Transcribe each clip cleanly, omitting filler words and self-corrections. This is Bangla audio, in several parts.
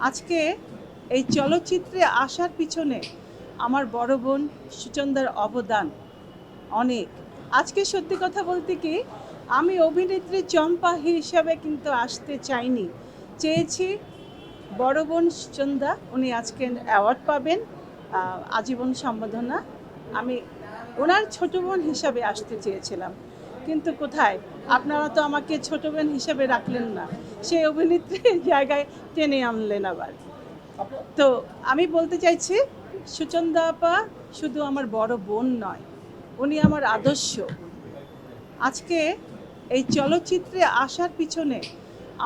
আজকে এই চলচ্চিত্রে আসার পিছনে আমার বড় বোন সুচন্দার অবদান অনেক। আজকে সত্যি কথা বলতে কি, আমি অভিনেত্রী চম্পা হিসাবে কিন্তু আসতে চাইনি, চেয়েছি বড় বোন সুচন্দা, উনি আজকে অ্যাওয়ার্ড পাবেন, আজীবন সম্বর্ধনা। আমি ওনার ছোট বোন হিসাবে আসতে চেয়েছিলাম, কিন্তু কোথায়, আপনারা তো আমাকে ছোট বোন হিসাবে রাখলেন না, সেই অভিনেত্রীর জায়গায় টেনে আনলেন আবার। তো আমি বলতে চাইছি, সুচন্দা আপা শুধু আমার বড় বোন নয়, উনি আমার আদর্শ। আজকে এই চলচ্চিত্রে আসার পিছনে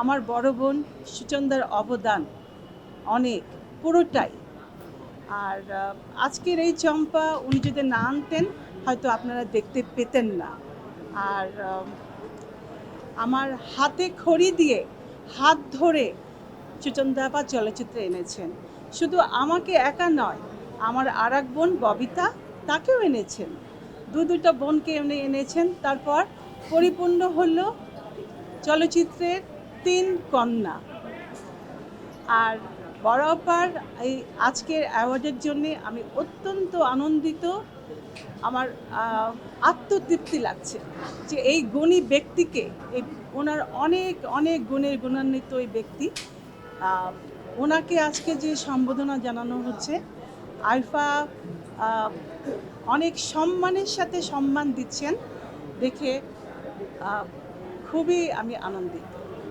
আমার বড় বোন সুচন্দার অবদান অনেক, পুরোটাই। আর আজকের এই চম্পা উনি যদি না আনতেন, হয়তো আপনারা দেখতে পেতেন না। আর আমার হাতে খড়ি দিয়ে হাত ধরে সুচন্দা আপা চলচ্চিত্রে এনেছেন। শুধু আমাকে একা নয়, আমার আর এক বোন ববিতা, তাকেও এনেছেন। দুটো বোনকে উনি এনেছেন। তারপর পরিপূর্ণ হলো চলচ্চিত্রের ৩ কন্যা। আর বড় আপার এই আজকের অ্যাওয়ার্ডের জন্যে আমি অত্যন্ত আনন্দিত। আমার আত্মতৃপ্তি লাগছে যে এই গুণী ব্যক্তিকে, এই ওনার অনেক অনেক গুণের গুণান্বিত এই ব্যক্তি, ওনাকে আজকে যে সম্বোধনা জানানো হচ্ছে, আইফা অনেক সম্মানের সাথে সম্মান দিচ্ছেন, দেখে খুবই আমি আনন্দিত।